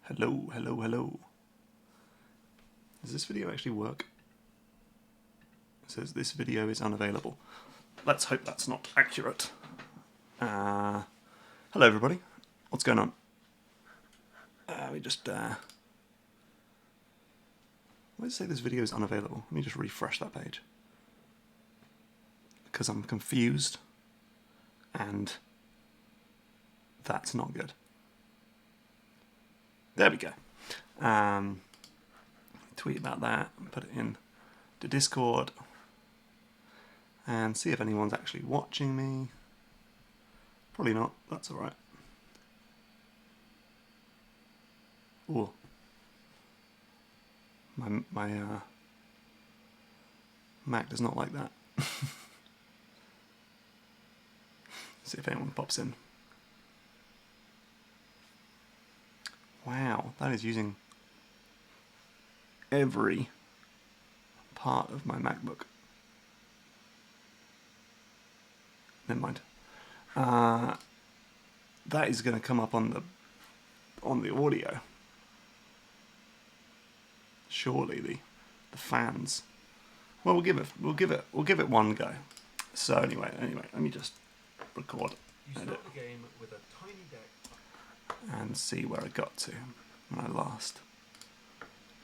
Hello, hello, hello. Does this video actually work? It says this video is unavailable. Let's hope that's not accurate. Hello everybody. What's going on? Why does it say this video is unavailable? Let me just refresh that page. Because I'm confused. And that's not good. There we go. Tweet about that, put it in the Discord, and see if anyone's actually watching me. Probably not, that's alright. Ooh. My Mac does not like that. See if anyone pops in. Wow, that is using every part of my MacBook. Never mind. That is going to come up on the audio. Surely the fans. Well, we'll give it one go. So anyway, let me just record. You start the game with a tiny deck and see where I got to when I last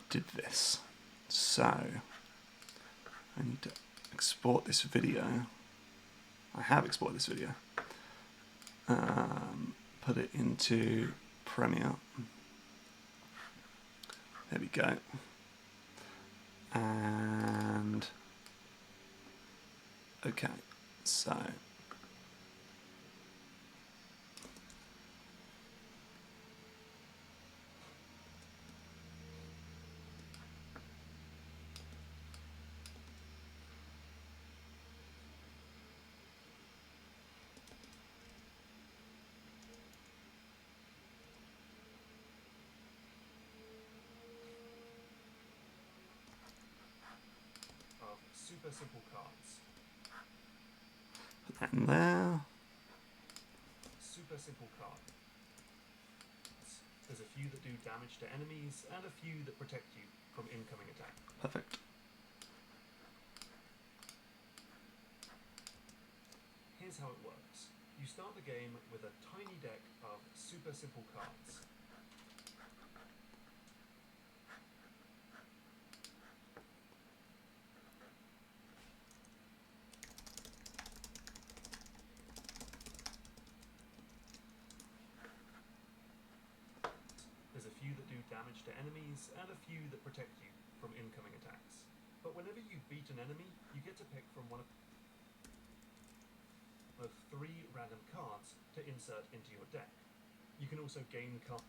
did this. So I need to export this video. I have exported this video. Put it into Premiere. There we go. And okay, so of super simple cards. put that in there. Super simple card. There's a few that do damage to enemies and a few that protect you from incoming attack. Perfect. Here's how it works. You start the game with a tiny deck of super simple cards. There's a few that do damage to enemies and a few that protect you from incoming attacks. But whenever you beat an enemy, you get to pick from one of 3 random cards to insert into your deck. You can also gain cards.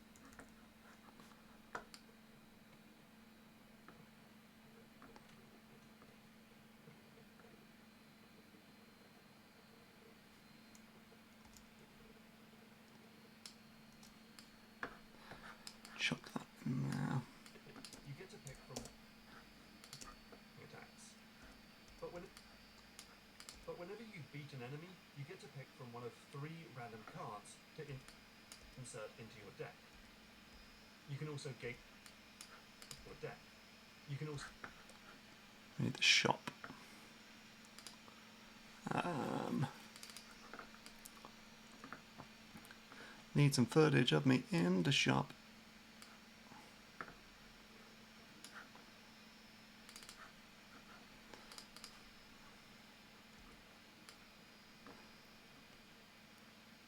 Chuck that in there. You get to pick from attacks. But whenever you beat an enemy, you get to pick from one of 3 random cards to insert into your deck. You can also gain your deck. You can also We need the shop. Need some footage of me in the shop.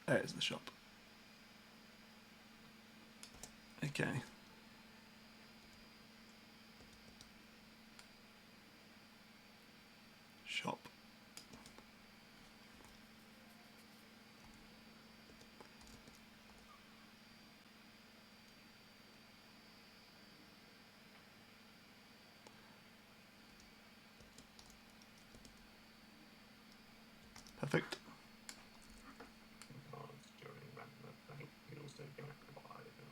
There's the shop. Okay. Shop. Perfect. cards during random event. You can also gain buy them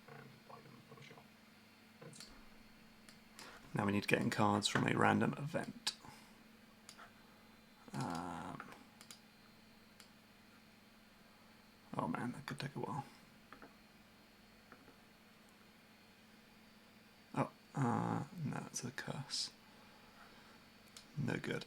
and buy them from a shop. Now we need to get in cards from a random event. Oh man, that could take a while. Oh, no, it's a curse. No good.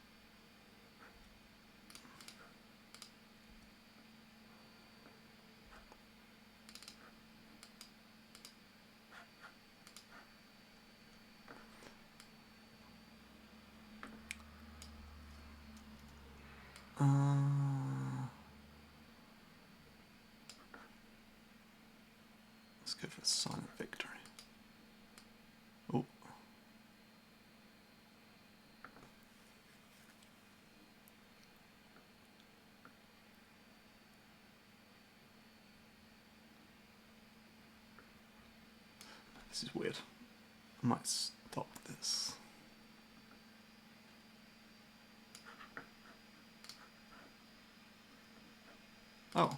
Let's go for a silent victory. Oh. This is weird. I might stop this. Oh.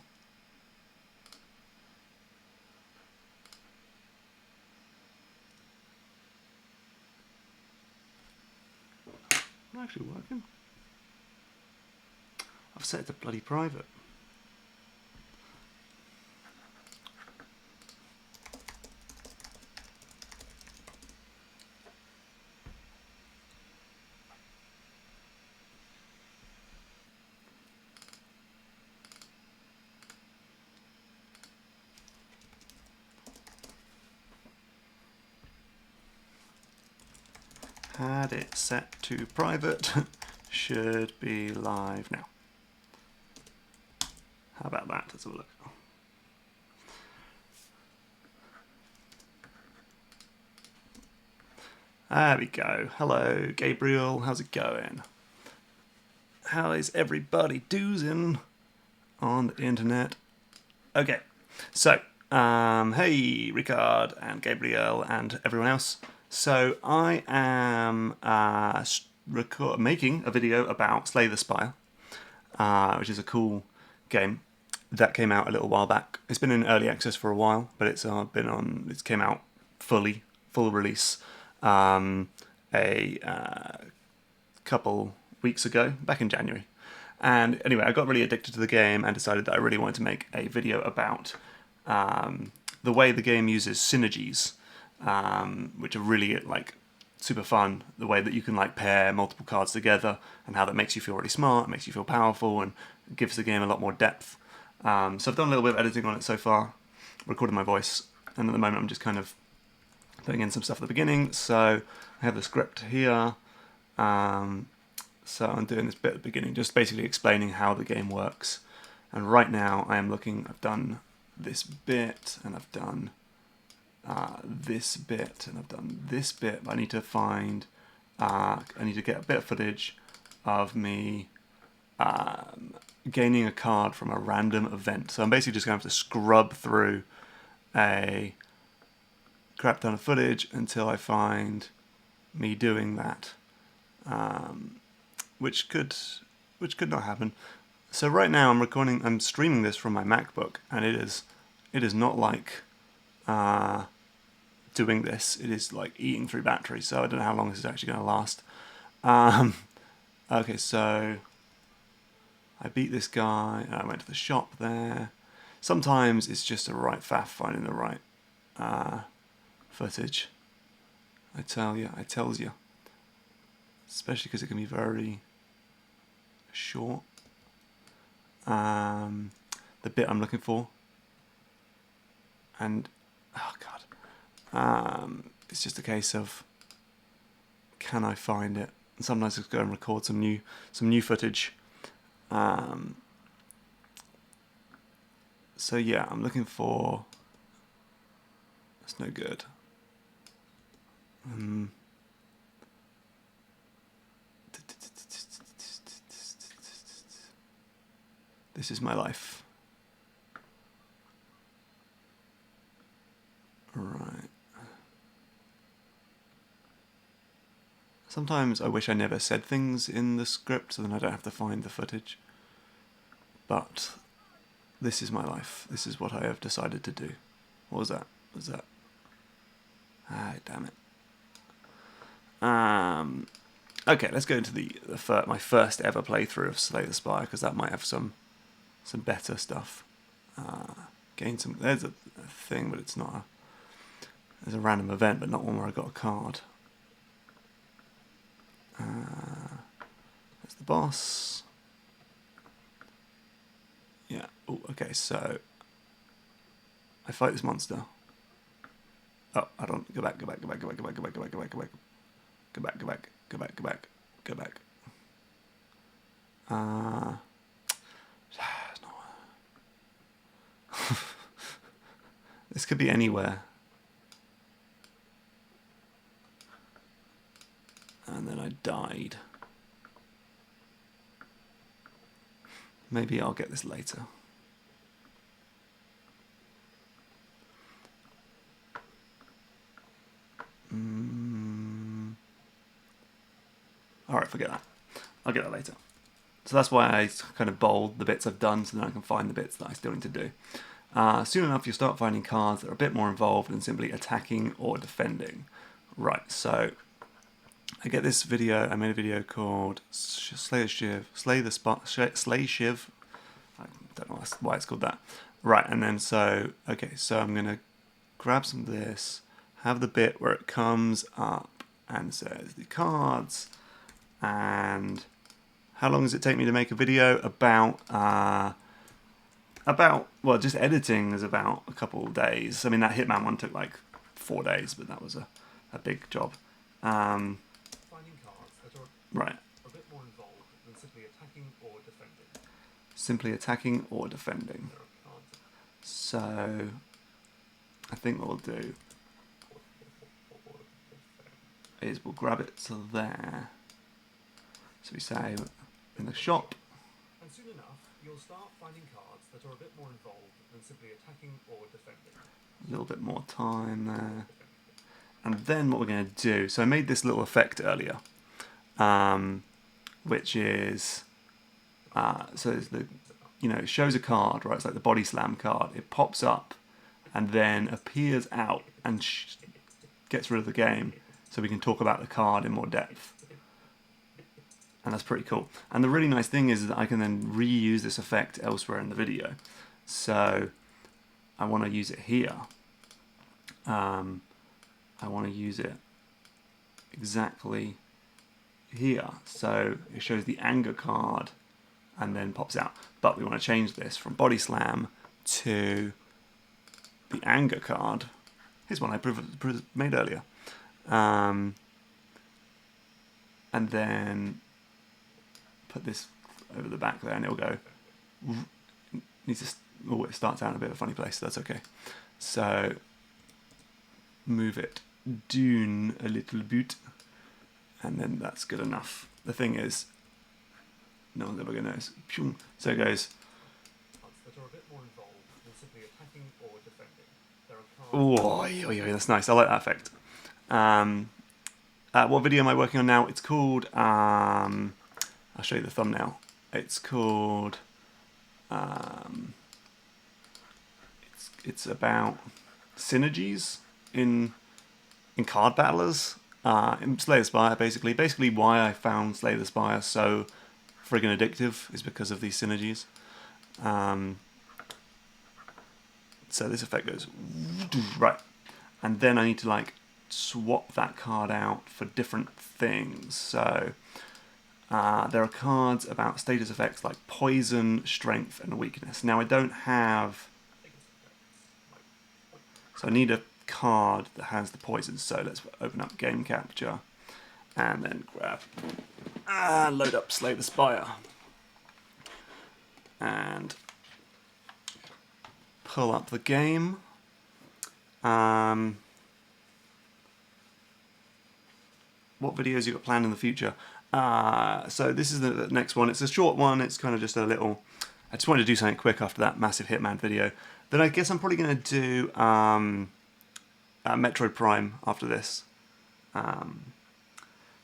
Not actually working. I've set it to bloody private. Had it set to private. Should be live now. How about that? Let's have a look. There we go. Hello, Gabriel. How's it going? How is everybody doing on the internet? Okay, so, hey, Ricard and Gabriel and everyone else. So I am making a video about Slay the Spire, which is a cool game that came out a little while back. It's been in early access for a while, but it came out full release, a couple weeks ago, back in January. And anyway, I got really addicted to the game and decided that I really wanted to make a video about the way the game uses synergies, which are really like super fun. The way that you can like pair multiple cards together and how that makes you feel really smart, makes you feel powerful, and gives the game a lot more depth. So I've done a little bit of editing on it so far, recorded my voice, and at the moment I'm just kind of putting in some stuff at the beginning. So I have the script here. So I'm doing this bit at the beginning, just basically explaining how the game works. And right now I've done this bit, and I've done this bit, and I've done this bit. I need to get a bit of footage of me gaining a card from a random event. So I'm basically just going to have to scrub through a crap ton of footage until I find me doing that. Which could not happen. So right now I'm streaming this from my MacBook, and it is not like doing this. It is like eating through battery, so I don't know how long this is actually going to last. Okay, so I beat this guy, and I went to the shop there. Sometimes it's just a right faff finding the right footage. I tells you. Especially because it can be very short. The bit I'm looking for, and oh god, it's just a case of can I find it? And sometimes I just go and record some new footage. So yeah, I'm looking for. That's no good. This is my life. Right. Sometimes I wish I never said things in the script, so then I don't have to find the footage. But this is my life. This is what I have decided to do. What was that? Ah, damn it. Okay, let's go into my first ever playthrough of Slay the Spire, because that might have some better stuff. Gain some. There's a thing, but it's not a. There's a random event, but not one where I got a card. There's the boss. Yeah. Oh, okay. So I fight this monster. Oh, I don't. Go back. Go back. Go back. Go back. Go back. Go back. Go back. Go back. Go back. Go back. Go back. Go back. Go back. Go back. This could be anywhere. And then I died. Maybe I'll get this later. Alright, forget that. I'll get that later. So that's why I kind of bold the bits I've done so that I can find the bits that I still need to do. Soon enough, you'll start finding cards that are a bit more involved than simply attacking or defending. Right, so I get this video. I made a video called Slay the Shiv. Slay Shiv. I don't know why it's called that. Right, and then so I'm gonna grab some of this. Have the bit where it comes up and says the cards. And how long does it take me to make a video? Well, just editing is about a couple of days. I mean, that Hitman one took like 4 days, but that was a big job. Finding cards that are right. a bit more involved than simply attacking or defending. Simply attacking or defending. There are cards. So I think what we'll do is we'll grab it to there. So we say in the shop. And soon enough, you'll start finding cards that are a bit more involved than simply attacking or defending. A little bit more time there. And then what we're going to do, so I made this little effect earlier, which is, so it's the, it shows a card, right? It's like the body slam card. It pops up and then appears out and gets rid of the game, so we can talk about the card in more depth. And that's pretty cool. And the really nice thing is that I can then reuse this effect elsewhere in the video. So I want to use it here. I want to use it exactly here. So it shows the anger card and then pops out. But we want to change this from body slam to the anger card. Here's one I made earlier. And then put this over the back there and it'll go. It starts out in a bit of a funny place, so that's okay. So move it down a little bit, and then that's good enough. The thing is, no one's ever going to notice. So it goes. That are a bit more involved than simply attacking or defending. There are cards. Oh, that's nice. I like that effect. What video am I working on now? It's called. I'll show you the thumbnail. It's called. It's about synergies in card battlers. In Slay the Spire, basically why I found Slay the Spire so friggin' addictive is because of these synergies. So this effect goes right, and then I need to like swap that card out for different things. So there are cards about status effects like poison, strength, and weakness. Now I don't have, so I need a card that has the poison. So let's open up Game Capture and then grab load up Slay the Spire and pull up the game. What videos you got planned in the future? So this is the next one. It's a short one. It's kind of just a little. I just wanted to do something quick after that massive Hitman video. Then I guess I'm probably going to do Metroid Prime after this.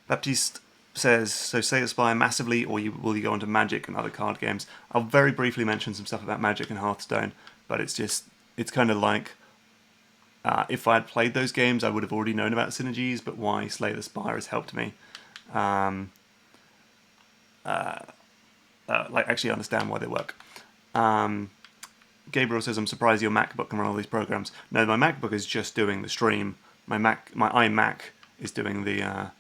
Baptiste says, so Slay the Spire massively, or will you go into Magic and other card games? I'll very briefly mention some stuff about Magic and Hearthstone, but it's kind of like, if I had played those games, I would have already known about synergies, but why Slay the Spire has helped me like actually understand why they work. Gabriel says, I'm surprised your MacBook can run all these programs. No, my MacBook is just doing the stream. My iMac is doing the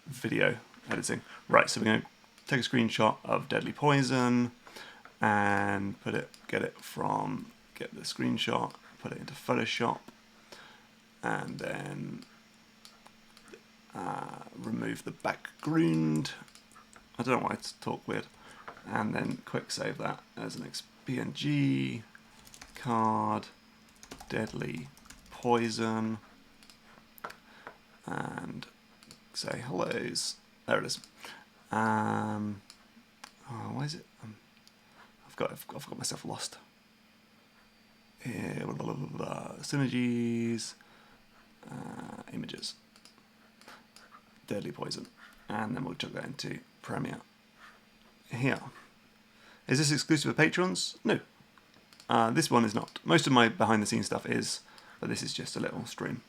video editing. Right, so we're going to take a screenshot of Deadly Poison and get the screenshot, put it into Photoshop, and then remove the background. I don't know why it's talk weird. And then quick save that as an PNG card, Deadly Poison, and say hellos. There it is. Why is it? I've got myself lost. Here, synergies, images, Deadly Poison, and then we'll chuck that into Premiere. Here. Is this exclusive for patrons? No. This one is not. Most of my behind the scenes stuff is, but this is just a little stream.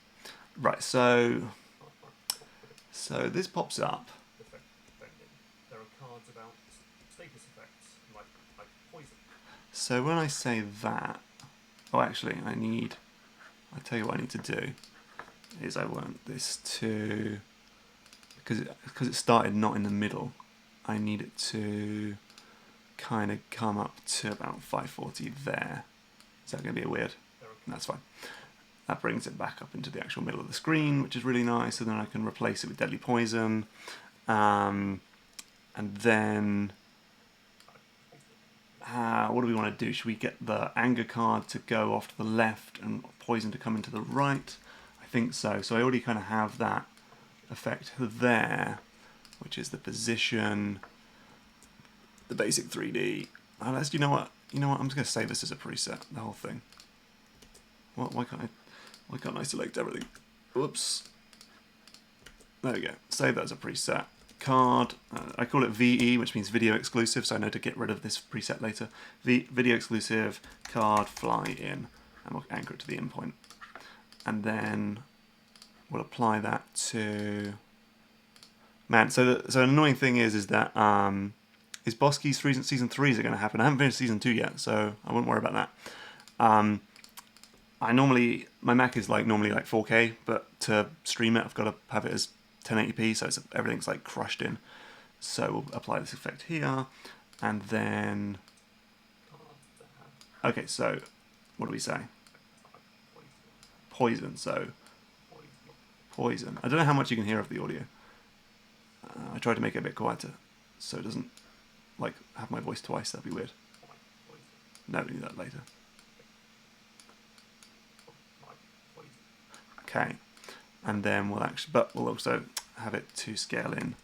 Right, so this pops up. There are cards about status effects, like poison. So when I say that, oh actually I'll tell you what I need to do, is I want this to, because it started not in the middle, I need it to kind of come up to about 540 there. Is that going to be weird? That's fine. That brings it back up into the actual middle of the screen, which is really nice, and then I can replace it with Deadly Poison. And then, what do we want to do? Should we get the anger card to go off to the left and poison to come into the right? I think so. So I already kind of have that effect there, which is the position, the basic 3D. Unless, you know what? I'm just going to save this as a preset, the whole thing. Why can't I select everything? Whoops. There we go. Save that as a preset. Card. I call it VE, which means video exclusive, so I know to get rid of this preset later. Video exclusive card fly in, and we'll anchor it to the endpoint. And then we'll apply that to. Man, so an annoying thing is that is Boss Keys season 3 is it going to happen? I haven't finished season 2 yet, so I won't worry about that. My Mac is normally 4K, but to stream it, I've got to have it as 1080p, so everything's crushed in. So we'll apply this effect here, and then, okay, so what do we say? Poison, so poison. I don't know how much you can hear of the audio. I tried to make it a bit quieter, so it doesn't have my voice twice, that'd be weird. No, we do that later. Okay, and then we'll also have it to scale in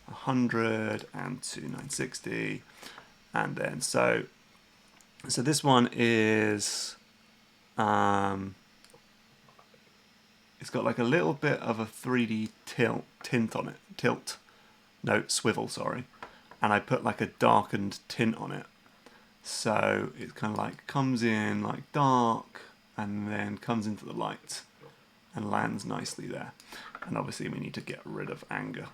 100 and to 960, and then so this one is it's got a little bit of a 3D tint on it. Swivel, sorry, and I put a darkened tint on it, so it kind of comes in dark and then comes into the light and lands nicely there. And obviously we need to get rid of anger,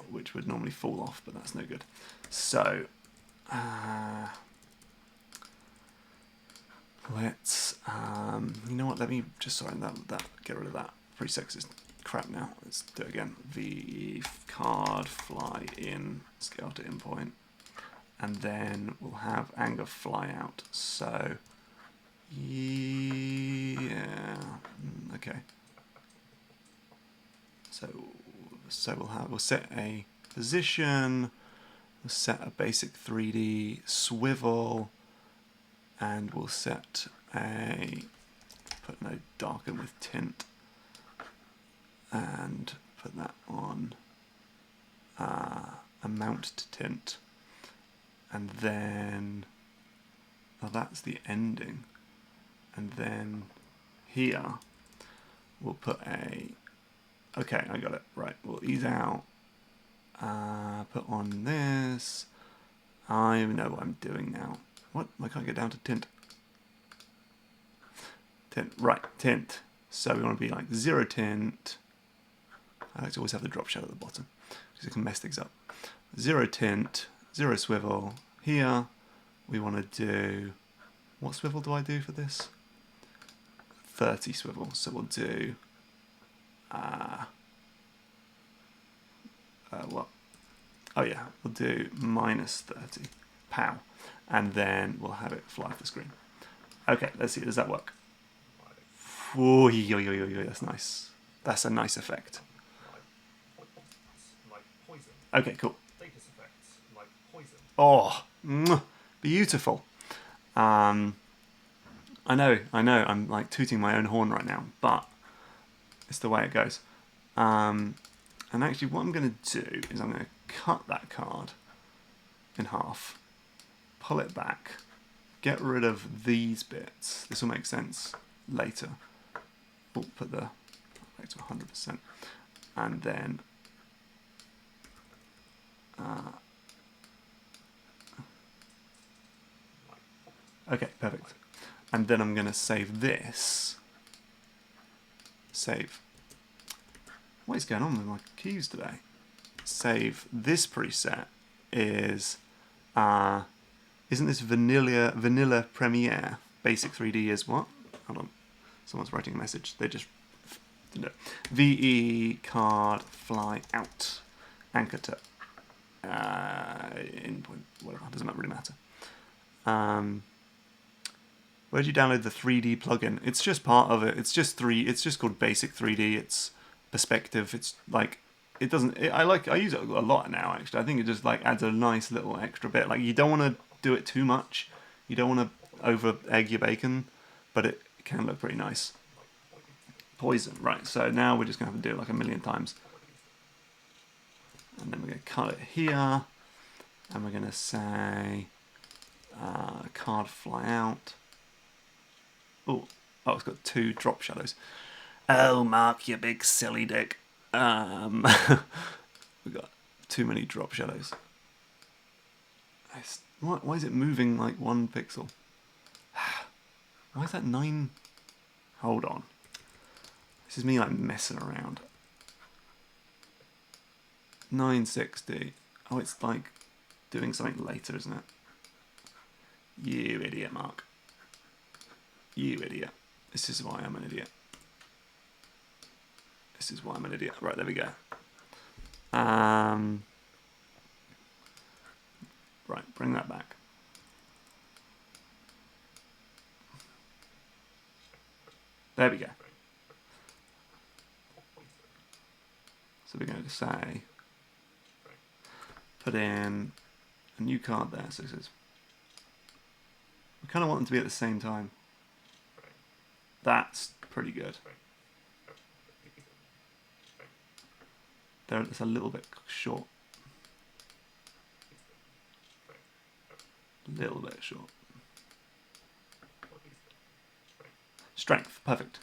which would normally fall off, but that's no good. So let's you know what, let me just get rid of that. Pretty sexist crap now. Let's do it again. V card fly in, scale to endpoint, and then we'll have anger fly out. So yeah, okay. So we'll set a position, we'll set a basic 3D swivel, and we'll set put no darken with tint, and put that on amount to tint, and then that's the ending. And then here we'll put okay, I got it, right, we'll ease out, put on this, I know what I'm doing now. What, I can't get down to tint. Right, tint, so we want to be 0 tint, I like to always have the drop shadow at the bottom, because it can mess things up. 0 tint, 0 swivel, here, we want to do... What swivel do I do for this? 30 swivel. So we'll do... what? Oh yeah, we'll do minus 30. Pow. And then we'll have it fly off the screen. Okay, let's see. Does that work? Oh, that's nice. That's a nice effect. Like poison. Okay, cool. Status effects like poison. Oh, beautiful. I know. I'm like tooting my own horn right now, but it's the way it goes. And actually, what I'm going to do is I'm going to cut that card in half, pull it back, get rid of these bits. This will make sense later. We'll put the back to 100%, and then okay, perfect. And then I'm going to save this. Save. What is going on with my keys today? Save this preset is isn't this vanilla Premiere? Basic 3D is what? Hold on. Someone's writing a message. They just didn't know. VE card fly out. Anchor to endpoint, whatever, doesn't really matter. Where did you download the 3D plugin? It's just part of it. It's just called Basic 3D. It's perspective. It's like it doesn't. I use it a lot now. Actually, I think it just like adds a nice little extra bit. Like you don't want to do it too much. You don't want to over egg your bacon, but it can look pretty nice. Poison, right? So now we're just gonna have to do it like a million times, and then we're gonna cut it here, and we're gonna say card fly out. Oh, it's got 2 drop shadows. Oh, Mark, you big silly dick. We got too many drop shadows. Why is it moving like 1 pixel? Why is that 9? Hold on. This is me like messing around. 960. Oh, it's like doing something later, isn't it? You idiot, Mark. You idiot. This is why I'm an idiot. This is why I'm an idiot. Right, there we go. Right, bring that back. There we go. So we're going to say, put in a new card there. So it says, we kind of want them to be at the same time. That's pretty good. It's a little bit short. A little bit short. Strength, perfect.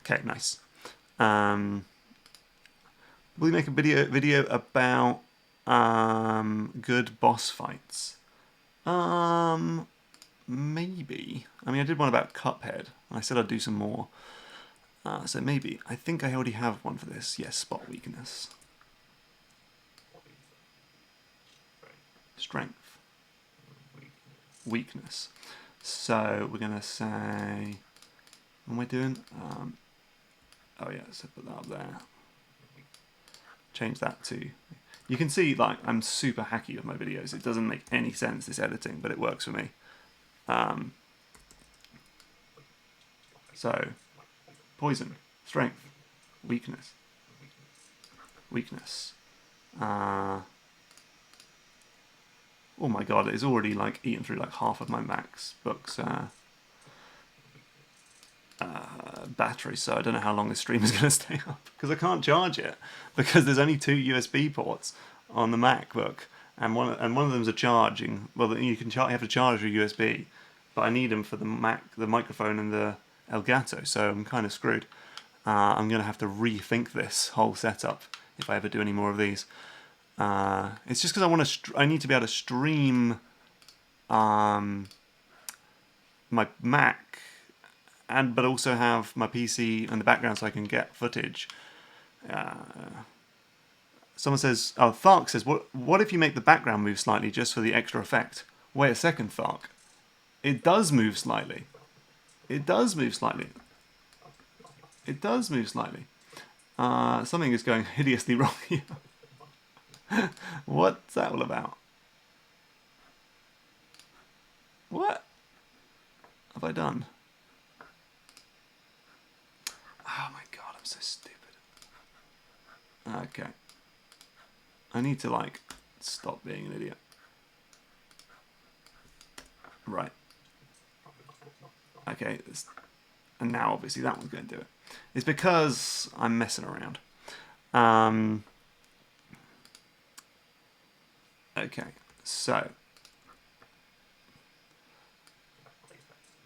Okay, nice. Will you make a video about good boss fights? Maybe. I mean, I did one about Cuphead, and I said I'd do some more. So maybe. I think I already have one for this. Yes, spot weakness. Strength. Weakness. So we're going to say... What am I doing? Oh yeah, so put that up there. Change that to... You can see, like, I'm super hacky with my videos. It doesn't make any sense, this editing, but it works for me. So, poison, strength, weakness, weakness. Oh my god, it's already like eaten through like half of my MacBook's battery, so I don't know how long this stream is going to stay up because I can't charge it because there's only 2 USB ports on the MacBook, and one of them's a charging. Well, you have to charge your USB, but I need them for the microphone, and the Elgato, so I'm kind of screwed. I'm going to have to rethink this whole setup if I ever do any more of these. It's just because I need to be able to stream my Mac, but also have my PC in the background so I can get footage. Someone says, oh, Thark says, what if you make the background move slightly just for the extra effect? Wait a second, Thark. It does move slightly. It does move slightly. It does move slightly. Something is going hideously wrong here. What's that all about? What have I done? Oh my god, I'm so stupid. Okay. I need to, like, stop being an idiot. Right. Okay. And now, obviously, that one's going to do it. It's because I'm messing around. Okay. So.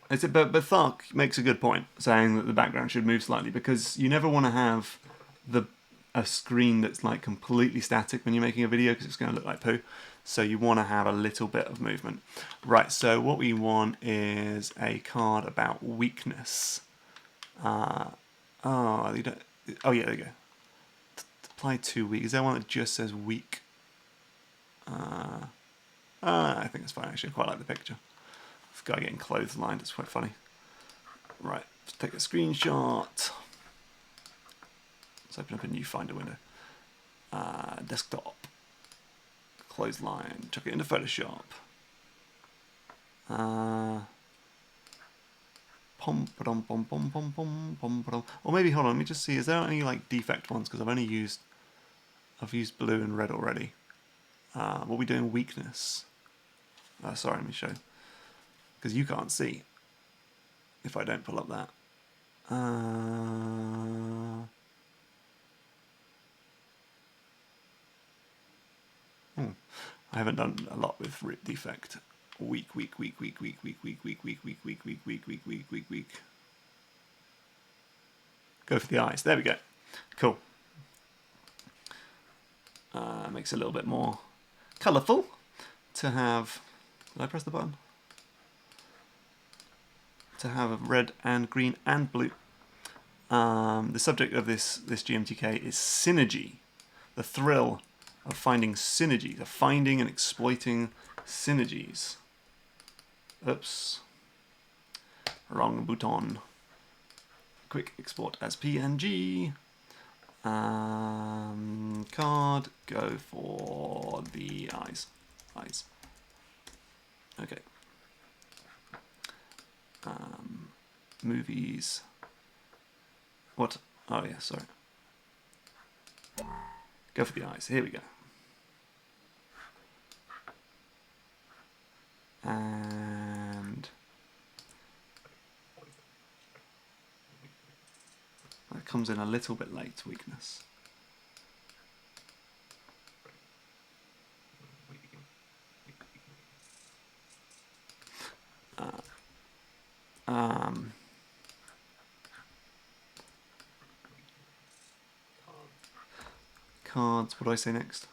But Thark makes a good point, saying that the background should move slightly, because you never want to have a screen that's like completely static when you're making a video, because it's going to look like poo. So you want to have a little bit of movement. Right, so what we want is a card about weakness. Oh, yeah, there you go. Apply 2 weak. Is there one that just says weak? I think it's fine, actually. I quite like the picture. This guy getting clotheslined, it's quite funny. Right, let's take a screenshot. Let's open up a new Finder window. Desktop. Clothesline. Chuck it into Photoshop. Or maybe, hold on, let me just see. Is there any like defect ones? Because I've used blue and red already. What are we doing? Weakness. Sorry, let me show. Because you can't see if I don't pull up that. I haven't done a lot with defect. Weak. Go for the eyes. There we go. Cool. Makes it a little bit more colourful to have. Did I press the button? To have red and green and blue. The subject of this GMTK is synergy, the thrill of finding synergies, of finding and exploiting synergies. Oops, wrong button. Quick export as PNG. Card, go for the eyes. Okay. Movies. What? Oh yeah, sorry. Go for the eyes. Here we go. And that comes in a little bit late, weakness. Cards, what do I say next?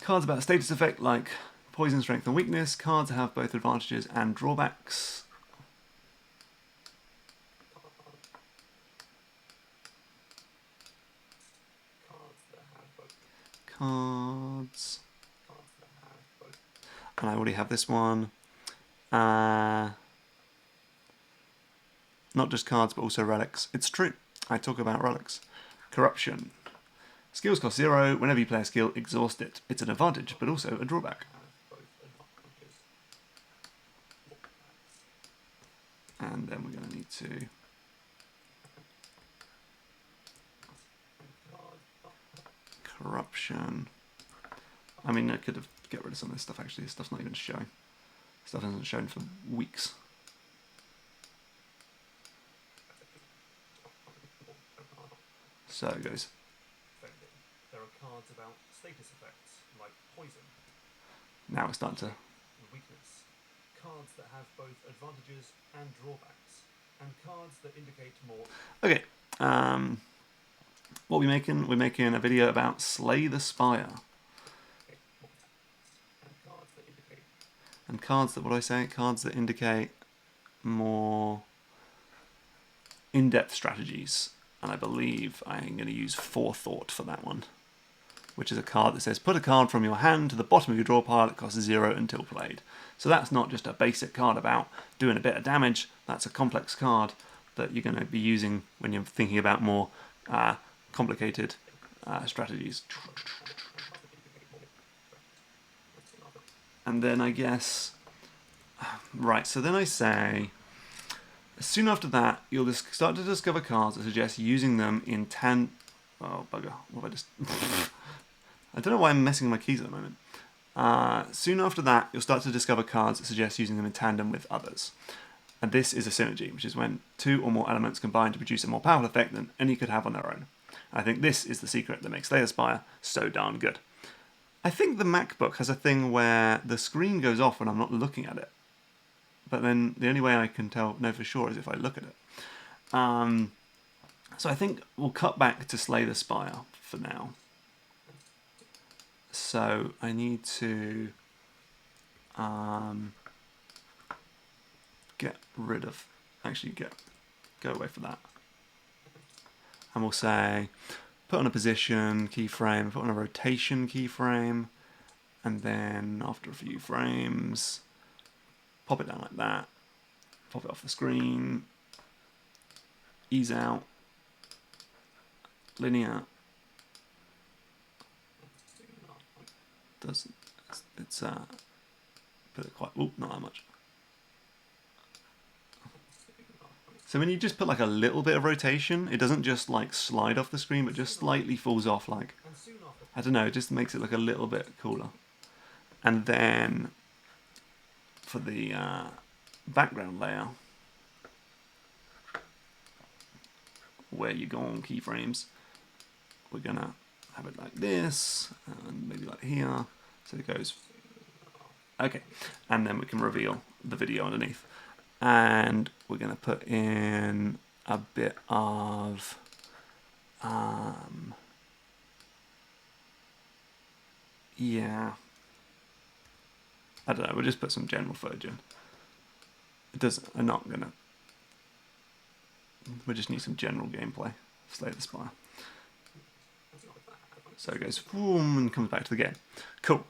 Cards about status effect like poison, strength and weakness. Cards that have both advantages and drawbacks. Cards. And I already have this one. Not just cards, but also relics. It's true. I talk about relics. Corruption. Skills cost 0. Whenever you play a skill, exhaust it. It's an advantage, but also a drawback. And then we're going to need to... Corruption. I mean, I could have get rid of some of this stuff, actually. This stuff's not even showing. Stuff hasn't shown for weeks. So it goes. There are cards about status effects, like poison. Now we're starting to... Weakness. Cards that have both advantages and drawbacks. And cards that indicate more... Okay. What are we making? We're making a video about Slay the Spire. And cards that, what do I say? Cards that indicate more in-depth strategies. And I believe I'm going to use Forethought for that one. which is a card that says put a card from your hand to the bottom of your draw pile. It costs 0 until played. So that's not just a basic card about doing a bit of damage. That's a complex card that you're going to be using when you're thinking about more complicated strategies. And then I guess, right, so then I say, soon after that, you'll just start to discover cards that suggest using them in oh, bugger, what have I just... I don't know why I'm messing with my keys at the moment. Soon after that, you'll start to discover cards that suggest using them in tandem with others. And this is a synergy, which is when 2 or more elements combine to produce a more powerful effect than any could have on their own. I think this is the secret that makes Slay the Spire so darn good. I think the MacBook has a thing where the screen goes off when I'm not looking at it. But then the only way I can know for sure is if I look at it. So I think we'll cut back to Slay the Spire for now. So I need to get rid of, go away from that. And we'll say, put on a position keyframe, put on a rotation keyframe, and then after a few frames, pop it down like that, pop it off the screen, ease out, linear, it's put it quite, not that much. So when you just put like a little bit of rotation, it doesn't just like slide off the screen, but just slightly falls off, like, I don't know, it just makes it look a little bit cooler. And then for the background layer, where you go on keyframes, we're gonna have it like this, and maybe like here, so it goes, okay, and then we can reveal the video underneath. And we're going to put in a bit of yeah, I don't know, we'll just put some general footage in. It doesn't, I'm not going to, we just need some general gameplay of Slay the Spire. So it goes boom and comes back to the game. Cool.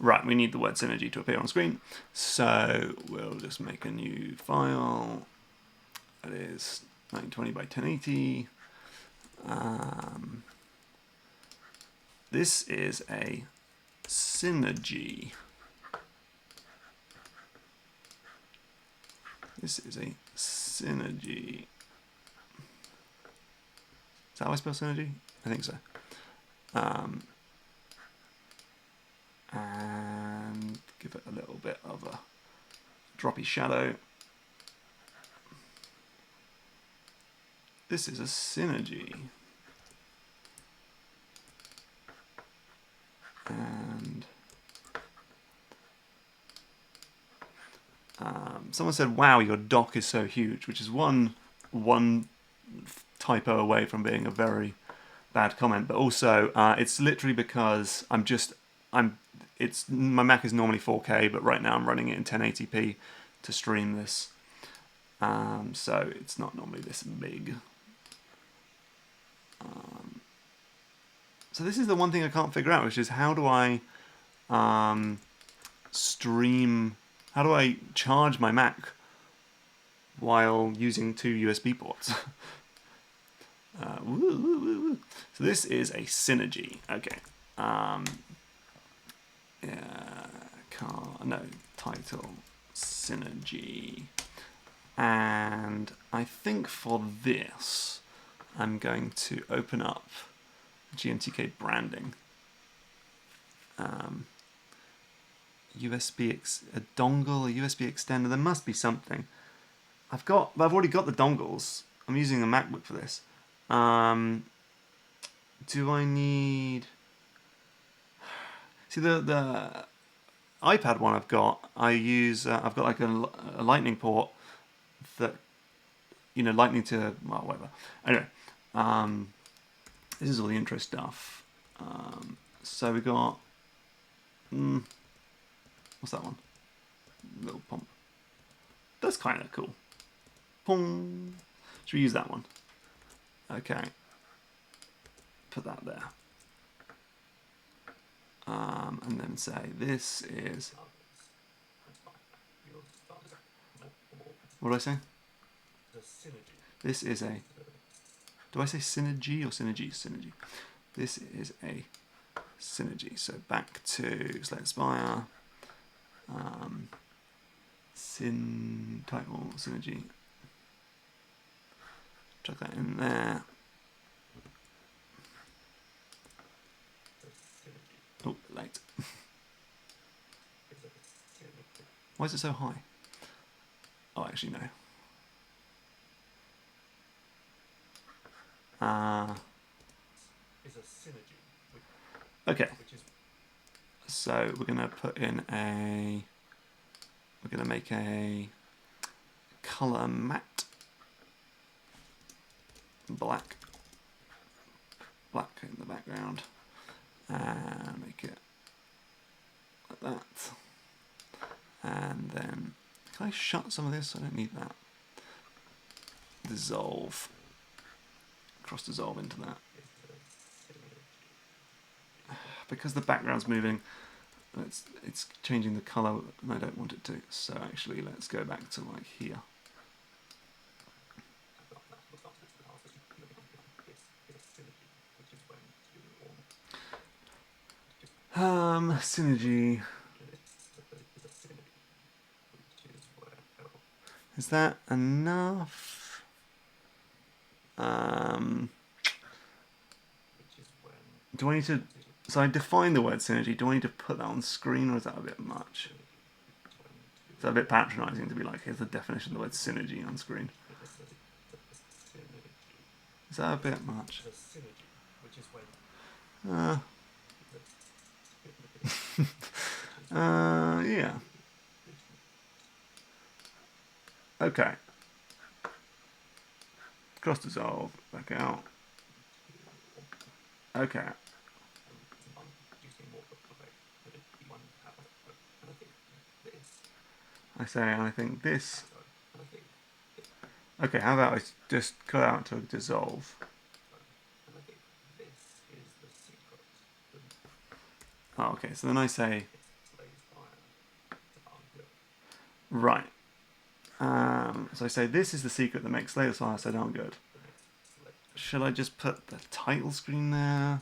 Right, we need the word synergy to appear on screen, so we'll just make a new file that is 1920 by 1080. This is a synergy. This is a synergy. Is that how I spell synergy? I think so. And give it a little bit of a droppy shadow. This is a synergy. And someone said, wow, your dock is so huge, which is one typo away from being a very bad comment, but also it's literally because my Mac is normally 4K, but right now I'm running it in 1080p to stream this, so it's not normally this big. So this is the one thing I can't figure out, which is how do I stream, how do I charge my Mac while using 2 USB ports? So this is a synergy. Okay. Title synergy. And I think for this, I'm going to open up GMTK branding. USB a dongle, a USB extender. There must be something. I've already got the dongles. I'm using a MacBook for this. Do I need? See the iPad one I've got. I've got like a lightning port that, lightning to, well, whatever. Anyway, this is all the intro stuff. So we got, what's that one? Little pump. That's kind of cool. Pong. Should we use that one? Okay. Put that there. And then say this is... What do I say? This is a... Do I say synergy or synergy? Synergy. This is a synergy. So back to Slate Spire. Title synergy. Chuck that in there. Oh, late. Why is it so high? Oh, actually, no. Okay. So we're going to put in a... We're going to make a color matte. Black in the background. And make it like that. And then, can I shut some of this? I don't need that. Dissolve. Cross dissolve into that. Because the background's moving, it's changing the colour and I don't want it to. So actually let's go back to like here. Synergy. Is that enough? Do I need to... So I define the word synergy. Do I need to put that on screen or is that a bit much? Is that a bit patronising to be like, here's the definition of the word synergy on screen? Is that a bit much? Yeah. Okay. Cross dissolve, back out. Okay. I say, and I think this... Okay, how about I just cut out to dissolve? Oh, okay, so then I say... Right. So I say, this is the secret that makes Slay the Spire so darn good. Should I just put the title screen there?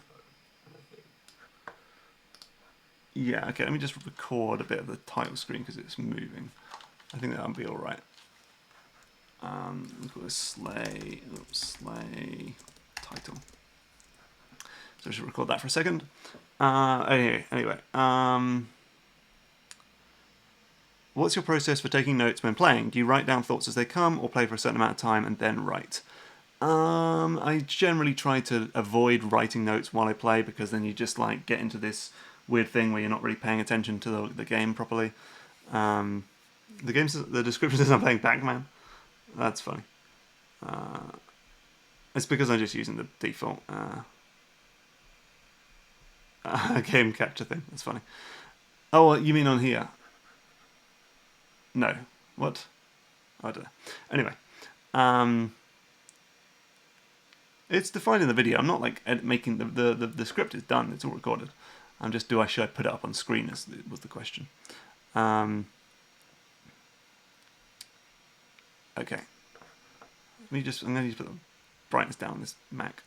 Yeah, okay, let me just record a bit of the title screen because it's moving. I think that'll be alright. We'll call this Slay title. So I should record that for a second. Anyway. What's your process for taking notes when playing? Do you write down thoughts as they come or play for a certain amount of time and then write? I generally try to avoid writing notes while I play because then you just like get into this weird thing where you're not really paying attention to the game properly. The description says I'm playing Pac-Man. That's funny. It's because I'm just using the default game capture thing. That's funny. Oh, you mean on here? No. What? I don't know. Anyway. It's defined in the video. I'm not like making the script is done. It's all recorded. I'm just should I put it up on screen was the question. Okay. I'm going to put the brightness down on this Mac.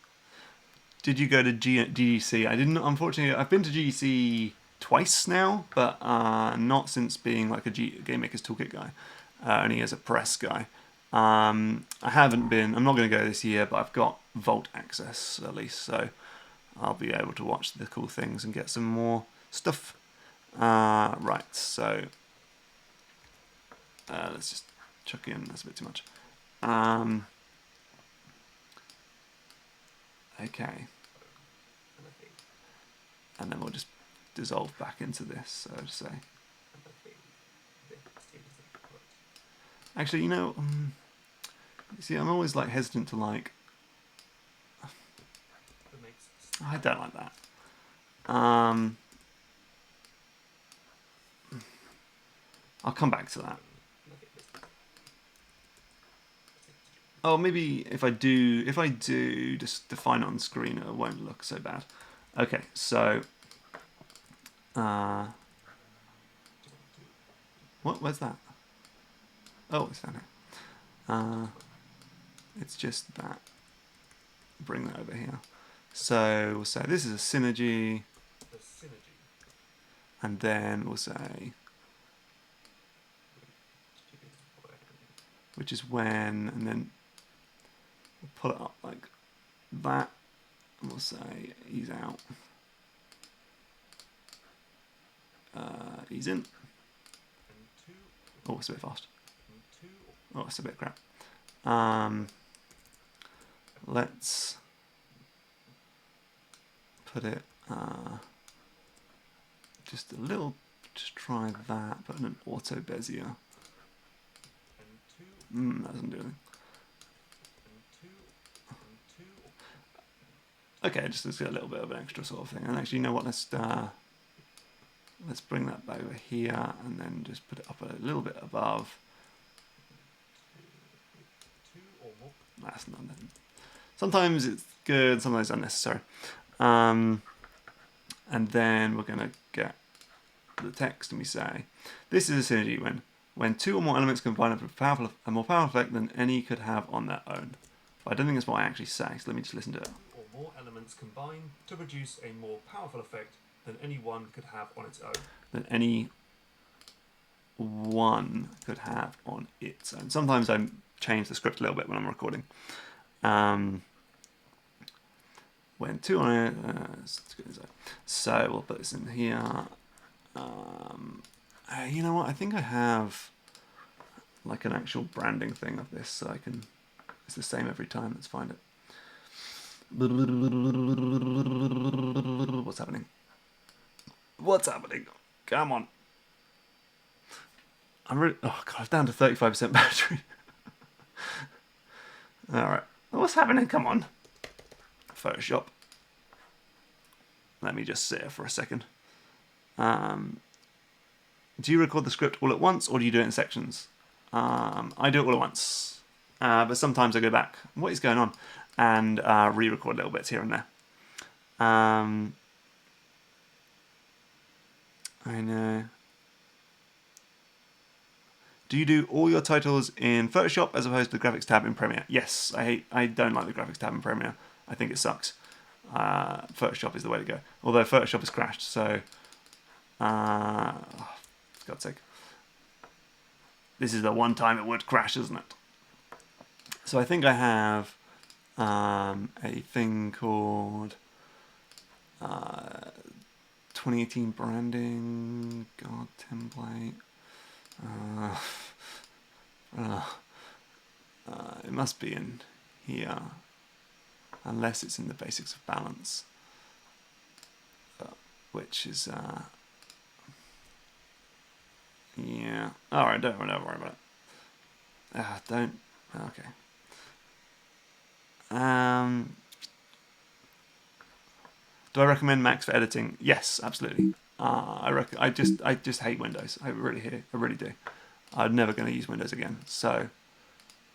Did you go to GDC? I didn't. Unfortunately, I've been to GDC twice now, but not since being like a Game Maker's Toolkit guy. Only as a press guy. I haven't been. I'm not going to go this year, but I've got Vault access at least, so I'll be able to watch the cool things and get some more stuff. Right. So let's just chuck in. That's a bit too much. Okay. And then we'll just dissolve back into this, so to say. Actually, you see, I'm always like hesitant to like... I don't like that. I'll come back to that. Oh, maybe if I do just define it on screen, it won't look so bad. Okay, so what? Where's that? Oh, it's down here. It's just that. Bring that over here. So we'll say this is a synergy, The synergy. and then we'll say which is when, and then we'll pull it up like that, and we'll say he's out. He's in. And 2. Oh, it's a bit fast. And 2. Oh, it's a bit crap. Let's put it just a little. Just try that. Put in an auto bezier. And 2. That doesn't do anything. And 2. And 2. Okay, just let's get a little bit of an extra sort of thing. And actually, you know what? Let's bring that back over here, and then just put it up a little bit above. 2 or more. That's not nothing. Sometimes it's good, sometimes it's unnecessary. And then we're going to get the text, and we say, this is a synergy when 2 or more elements combine with a more powerful effect than any could have on their own. But I don't think that's what I actually say, so let me just listen to it. 2 or more elements combine to produce a more powerful effect than any one could have on its own. Than any one could have on its own. Sometimes I change the script a little bit when I'm recording. When 2 on it, so we'll put this in here. You know what? I think I have like an actual branding thing of this, so I can. It's the same every time. Let's find it. What's happening? What's happening? Come on. I'm really. Oh god, I'm down to 35% battery. All right. What's happening? Come on. Photoshop. Let me just sit here for a second. Do you record the script all at once, or do you do it in sections? I do it all at once, but sometimes I go back. What is going on? And re-record little bits here and there. I know. Do you do all your titles in Photoshop as opposed to the graphics tab in Premiere? Yes, I don't like the graphics tab in Premiere. I think it sucks. Photoshop is the way to go. Although Photoshop has crashed, so for God's sake. This is the one time it would crash, isn't it? So I think I have a thing called 2018 branding, God, template. It must be in here, unless it's in the basics of balance, which is yeah. All right, don't worry about it. Don't. Okay. Do I recommend Macs for editing? Yes, absolutely. I just hate Windows. I really do. I'm never going to use Windows again. So,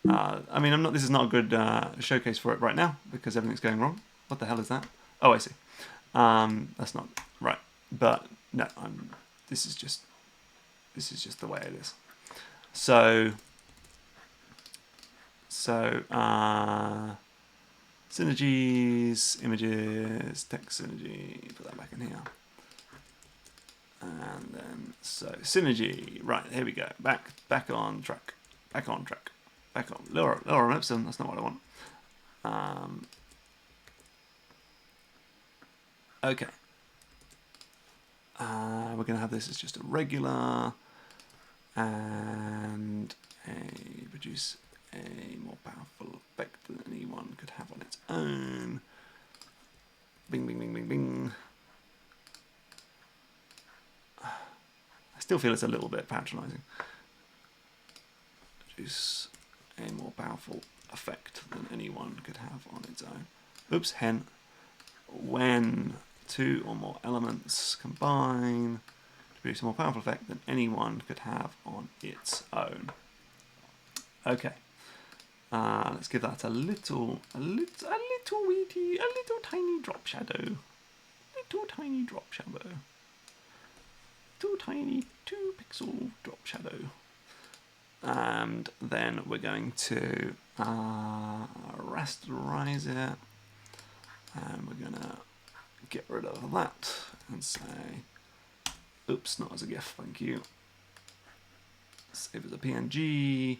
I mean, this is not a good showcase for it right now because everything's going wrong. What the hell is that? Oh, I see. That's not right. But no, this is just the way it is. So synergies, images, text synergy, put that back in here. And then, so synergy, right, here we go. Back on track. Back on. Lorem ipsum, that's not what I want. Okay. We're going to have this as just a regular and produce a more powerful effect than anyone could have on its own. Bing, bing, bing, bing, bing. I still feel it's a little bit patronizing. Produce a more powerful effect than anyone could have on its own. Oops, hen. When 2 or more elements combine to produce a more powerful effect than anyone could have on its own. Okay. Let's give that a little tiny drop shadow. Little tiny drop shadow. Tiny 2 pixel drop shadow. And then we're going to rasterize it. And we're going to get rid of that and say, oops, not as a GIF, thank you. Save as a PNG.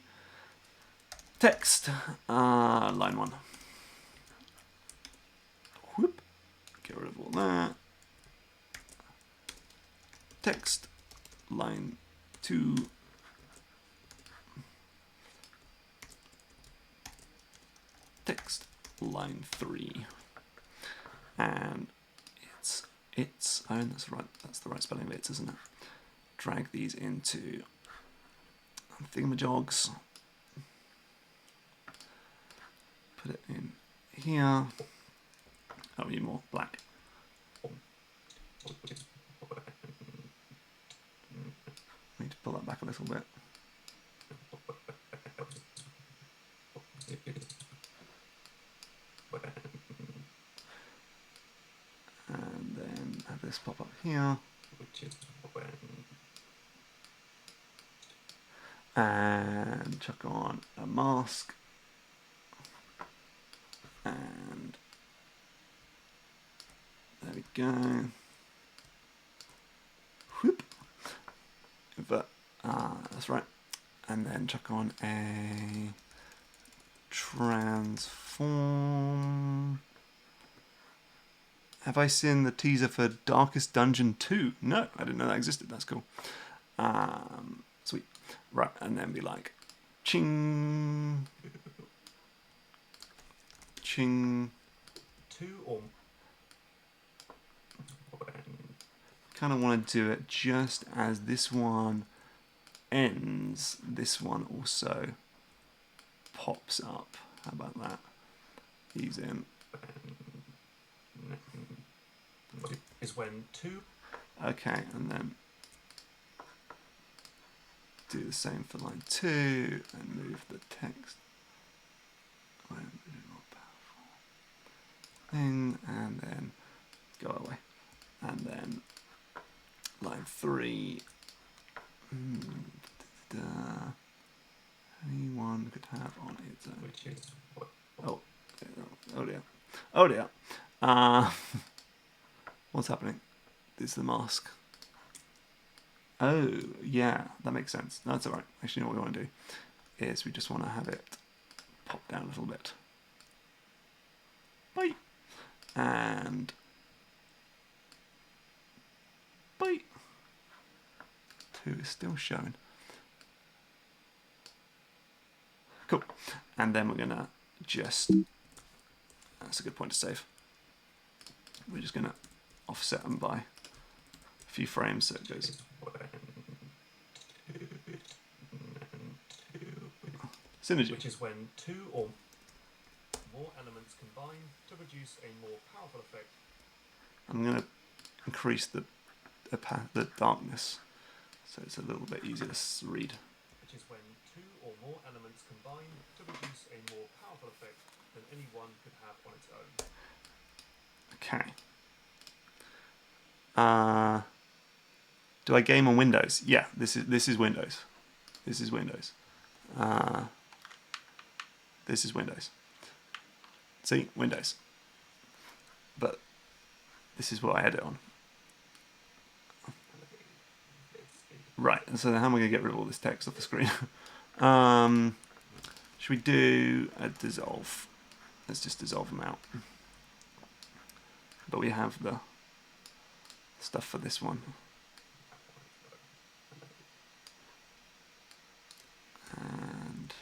Text, line 1. Whoop. Get rid of all that. Text, line 2. Text, line 3. And it's oh, that's the right spelling of it, isn't it? Drag these into thingamajogs. Put it in here. Oh, we need more black. Need to pull that back a little bit. And then have this pop up here. And chuck on a mask. And there we go. Whoop. But that's right. And then chuck on a transform. Have I seen the teaser for Darkest Dungeon 2? No, I didn't know that existed. That's cool. Sweet. Right, and then be like, ching, ching. 2 or Kind of want to do it just as this one ends. This one also pops up. How about that? He's in. is when 2. Okay, and then do the same for line 2 and move the text. Thing, and then go away. And then line 3. Anyone could have on its own. Which is what? Oh dear. Oh dear. What's happening? This is the mask. Oh, yeah, that makes sense. No, that's alright. Actually, what we want to do is we just want to have it pop down a little bit. Bye. And bye. 2 is still shown. Cool. And then we're going to just, that's a good point to save. We're just going to offset them by a few frames so it goes. Synergy. Which is when 2 or more elements combine to produce a more powerful effect. I'm going to increase the darkness so it's a little bit easier to read. Which is when 2 or more elements combine to produce a more powerful effect than any one could have on its own. Okay. Do I game on Windows? Yeah, this is Windows. This is Windows. This is Windows. See, Windows. But this is what I edit on. Right, so then how am I going to get rid of all this text off the screen? Should we do a dissolve? Let's just dissolve them out. But we have the stuff for this one. And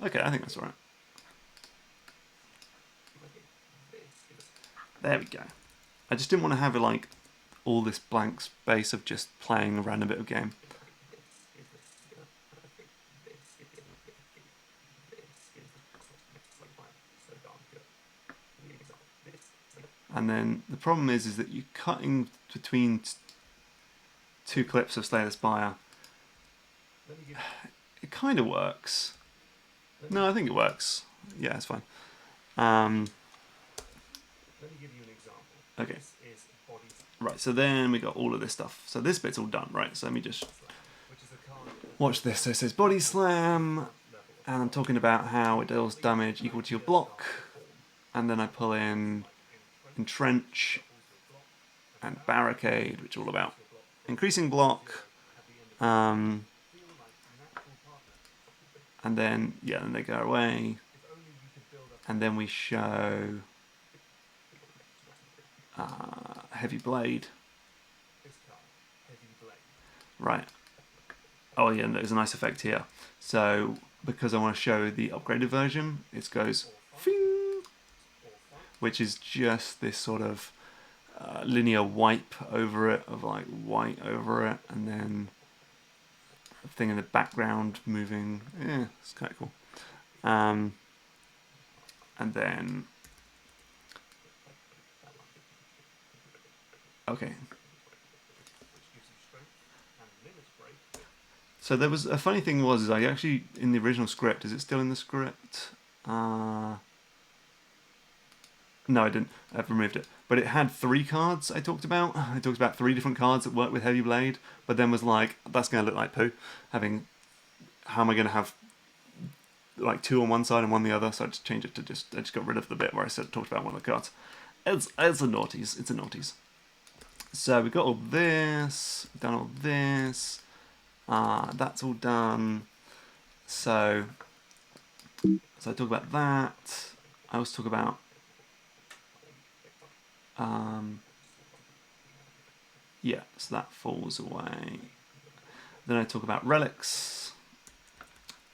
okay, I think that's all right. There we go. I just didn't want to have like all this blank space of just playing a random bit of game. And then the problem is that you're cutting between two clips of Slay the Spire. Let me give, It kind of works. let me, No, I think it works. Yeah, it's fine. let me give you an example. Okay. This is body Right, so then we got all of this stuff. So this bit's all done, right? So let me just slam, which is a card that watch this. So it says body slam, level of and I'm talking about how it deals damage equal to your block, and then I pull in entrench and barricade, which are all about increasing block, and then yeah, then they go away, and then we show heavy blade. this card, heavy blade. Right. Oh yeah, and there's a nice effect here. So because I want to show the upgraded version, it goes fing, which is just this sort of linear wipe over it, of like white over it, and then a thing in the background moving. Yeah, it's kind of cool. And then okay. So there was a funny thing was I actually in the original script. Is it still in the script? No, I didn't. I've removed it. But it had 3 cards I talked about. I talked about 3 different cards that work with Heavy Blade, but then was like, that's going to look like poo. How am I going to have like 2 on one side and 1 on the other? So I just changed it to I just got rid of the bit where I talked about one of the cards. It's a naughties. It's a naughties. So we've got all this, done all this. That's all done. So I talk about that. I also talk about yeah, so that falls away. Then I talk about relics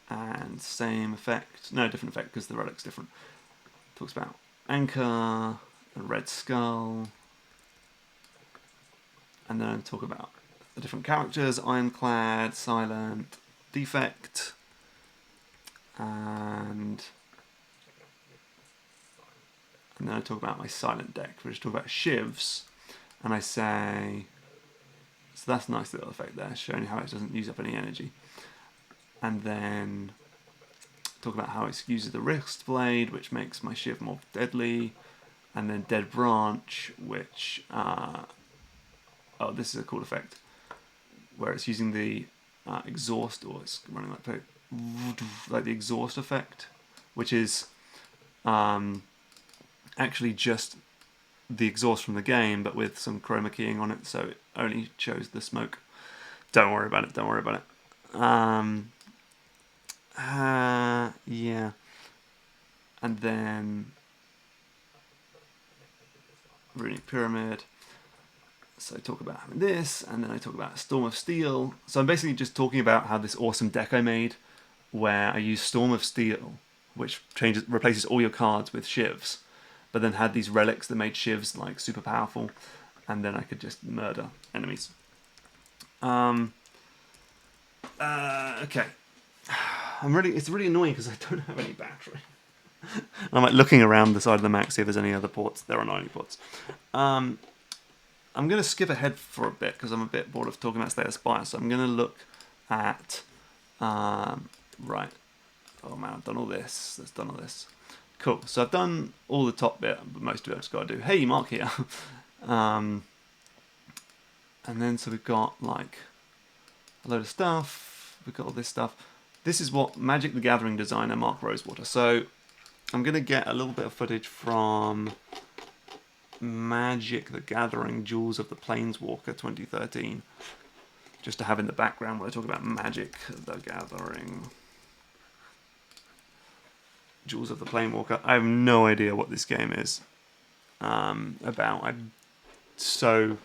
and same effect. No, different effect because the relic's different. Talks about anchor, a red skull, and then I talk about the different characters: ironclad, silent, defect, and then I talk about my silent deck, which I talk about shivs, and I say, so that's a nice little effect there, showing how it doesn't use up any energy. And then talk about how it uses the wrist blade, which makes my shiv more deadly, and then dead branch, which oh, this is a cool effect, where it's using the exhaust, or it's running like the exhaust effect, which is actually just the exhaust from the game, but with some chroma keying on it, so it only shows the smoke. Don't worry about it. Don't worry about it. Yeah. And then Runic Pyramid. So I talk about having this, and then I talk about Storm of Steel. So I'm basically just talking about how this awesome deck I made, where I use Storm of Steel, which replaces all your cards with shivs, but then had these relics that made shivs like super powerful, and then I could just murder enemies. Okay. It's really annoying because I don't have any battery. I'm like looking around the side of the Mac, see if there's any other ports. There are not any ports. I'm going to skip ahead for a bit because I'm a bit bored of talking about Slay the Spire. So I'm going to look at right. Oh man, I've done all this. Let's done all this. Cool. So I've done all the top bit, but most of it I've just got to do. Hey, Mark here. And then so we've got like a load of stuff. We've got all this stuff. This is what Magic the Gathering designer Mark Rosewater. So I'm going to get a little bit of footage from Magic the Gathering Jewels of the Planeswalker 2013, just to have in the background when I talk about Magic the Gathering Jewels of the Planeswalker. I have no idea what this game is about. I'm so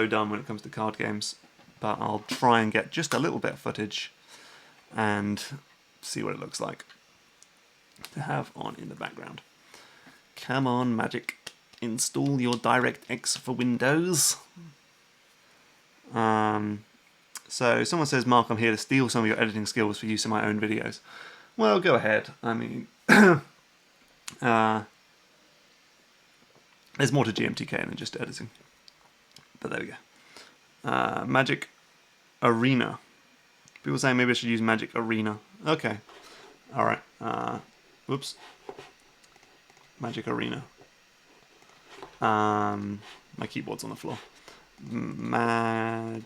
dumb when it comes to card games, but I'll try and get just a little bit of footage and see what it looks like to have on in the background. Come on, Magic, install your DirectX for Windows. So someone says, Mark, I'm here to steal some of your editing skills for use in my own videos. Well, go ahead. I mean, There's more to GMTK than just editing. But there we go. Magic Arena. People saying maybe I should use Magic Arena. Okay. Alright. Whoops. Magic Arena. My keyboard's on the floor. Magic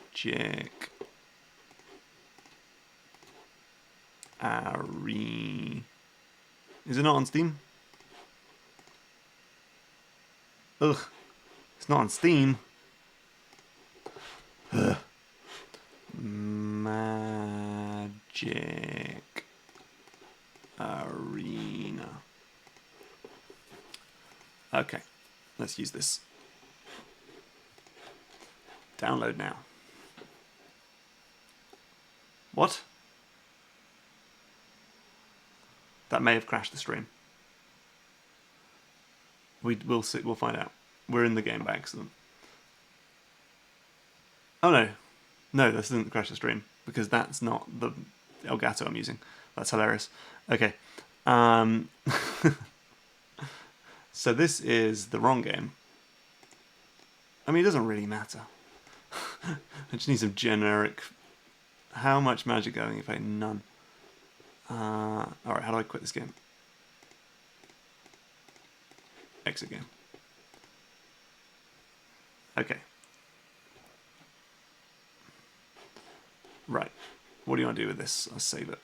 Arena. Is it not on Steam? Ugh. It's not on Steam. Ugh. Magic Arena. Okay. Let's use this. Download now. What? That may have crashed the stream. We'll see. We'll find out. We're in the game by accident. Oh no, no, this didn't crash the stream because that's not the Elgato I'm using. That's hilarious. Okay. So this is the wrong game. I mean, it doesn't really matter. I just need some generic. How much magic going if I none? Alright, how do I quit this game? Exit game. Okay. Right. What do you want to do with this? I'll save it.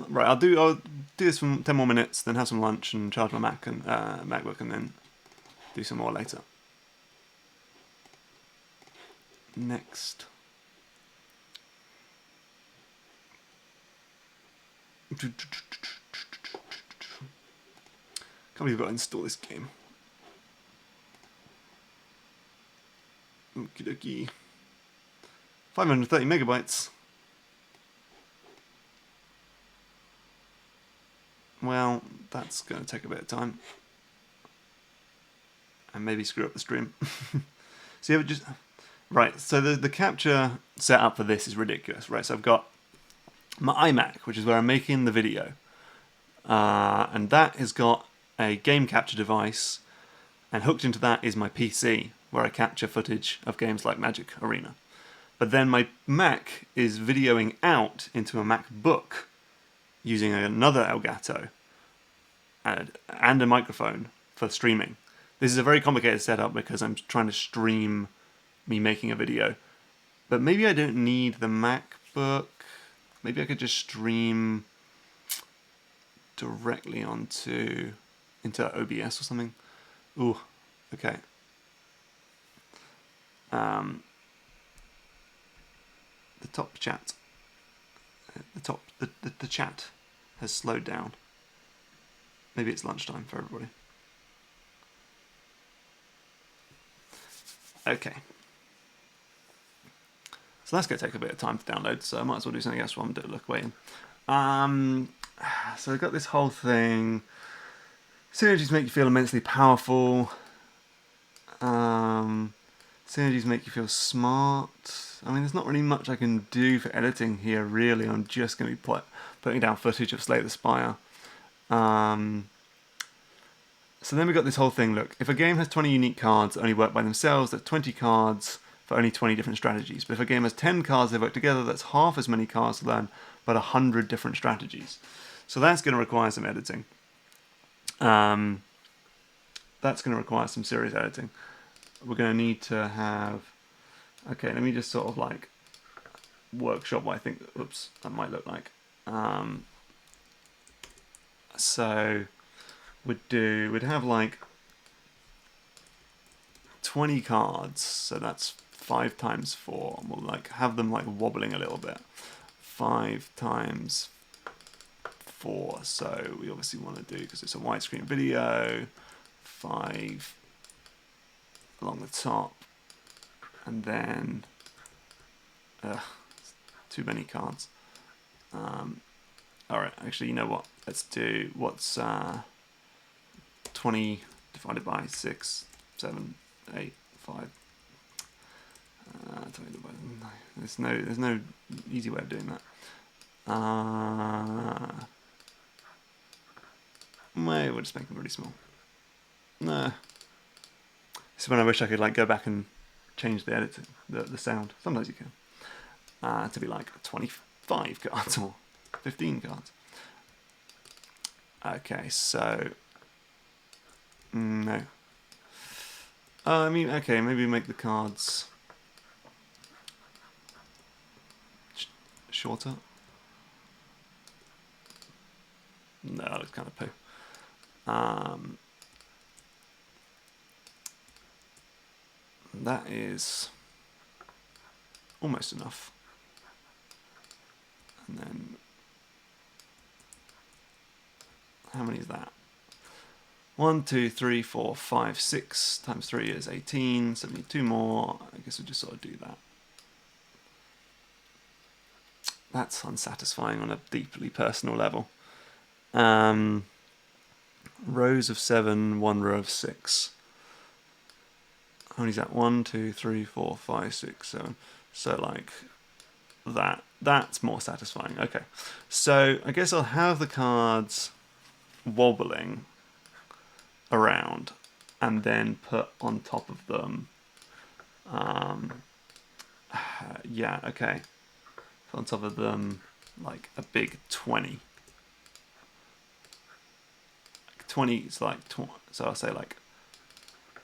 Right, I'll do this for 10 more minutes, then have some lunch and charge my Mac and MacBook, and then do some more later. Next. Can't believe I've got to install this game. Okie dokie. 530 megabytes. Well, that's going to take a bit of time. And maybe screw up the stream. So you ever just... Right, so the capture setup for this is ridiculous, right? So I've got my iMac, which is where I'm making the video. And that has got a game capture device, and hooked into that is my PC, where I capture footage of games like Magic Arena. But then my Mac is videoing out into a MacBook using another Elgato and a microphone for streaming. This is a very complicated setup because I'm trying to stream me making a video. But maybe I don't need the MacBook. Maybe I could just stream directly into OBS or something. Ooh, okay. The top chat. The chat has slowed down. Maybe it's lunchtime for everybody. Okay. So that's going to take a bit of time to download, so I might as well do something else while I'm waiting. So I've got this whole thing. Synergies make you feel immensely powerful. Synergies make you feel smart. I mean, there's not really much I can do for editing here, really. I'm just going to be putting down footage of Slay the Spire. So then we've got this whole thing. Look, if a game has 20 unique cards that only work by themselves, that's 20 cards for only 20 different strategies. But if a game has 10 cards that work together, that's half as many cards to learn, but 100 different strategies. So that's going to require some editing. That's going to require some serious editing. We're going to need to have... Okay, let me just sort of like workshop what I think that might look like. So we'd have like 20 cards, so that's 5 times 4, and we'll like have them like wobbling a little bit. 5 times 4, so we obviously want to do, because it's a widescreen video, 5 along the top, and then too many cards. Alright, actually, you know what? Let's do what's 20 divided by 6, 7, 8, 5. 20 divided by 9. There's no easy way of doing that. Wait, we'll just make them really small. No. This is when I wish I could like go back and change the editing, the sound. Sometimes you can. To be like 25 cards or 15 cards. Okay, so no. I mean, okay, maybe make the cards shorter. No, that looks kind of poo. That is almost enough. And then, how many is that? 1, 2, 3, 4, 5, 6 times 3 is 18. 72 more. I guess we'll just sort of do that. That's unsatisfying on a deeply personal level. Rows of 7, 1 row of 6. How many is that? 1, 2, 3, 4, 5, 6, 7. So like that. That's more satisfying. Okay. So I guess I'll have the cards wobbling around and then put on top of them. Yeah, okay. Put on top of them like a big 20. 20 is like, so I'll say like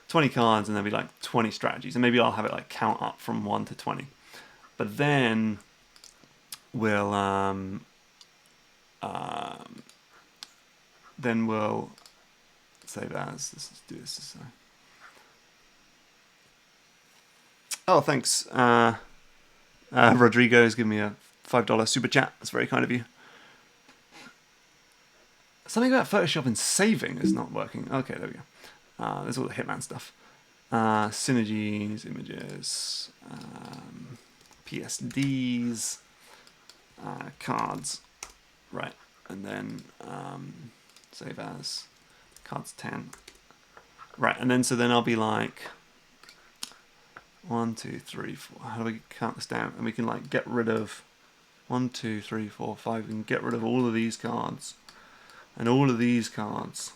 20 cards and there'll be like 20 strategies. And maybe I'll have it like count up from 1 to 20. But then we'll save as. Let's do this. Oh, thanks. Rodrigo has given me a $5 super chat. That's very kind of you. Something about Photoshop and saving is not working. Okay, there we go. There's all the Hitman stuff. Synergies, images, PSDs, cards. Right, and then save as, cards 10. Right, and then so then I'll be like 1, 2, 3, 4. How do we count this down? And we can like get rid of 1, 2, 3, 4, 5. We can get rid of all of these cards, and all of these cards,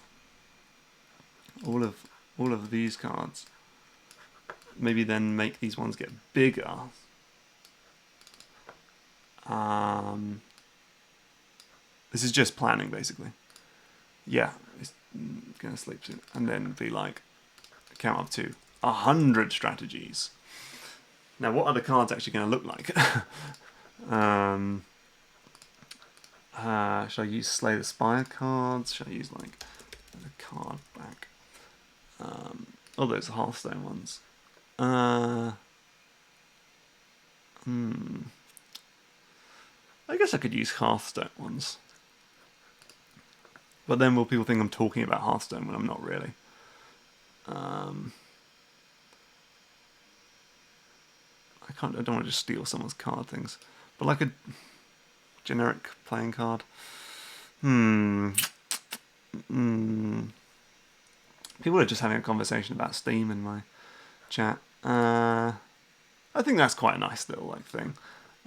all of these cards. Maybe then make these ones get bigger. This is just planning, basically. Yeah, it's gonna sleep soon, and then be like count up to 100 strategies. Now, what are the cards actually going to look like? Should I use Slay the Spire cards? Should I use like a card back? Oh, those Hearthstone ones. I guess I could use Hearthstone ones. But then will people think I'm talking about Hearthstone when I'm not really? I don't want to just steal someone's card things. But like a generic playing card. People are just having a conversation about Steam in my chat. I think that's quite a nice little like thing.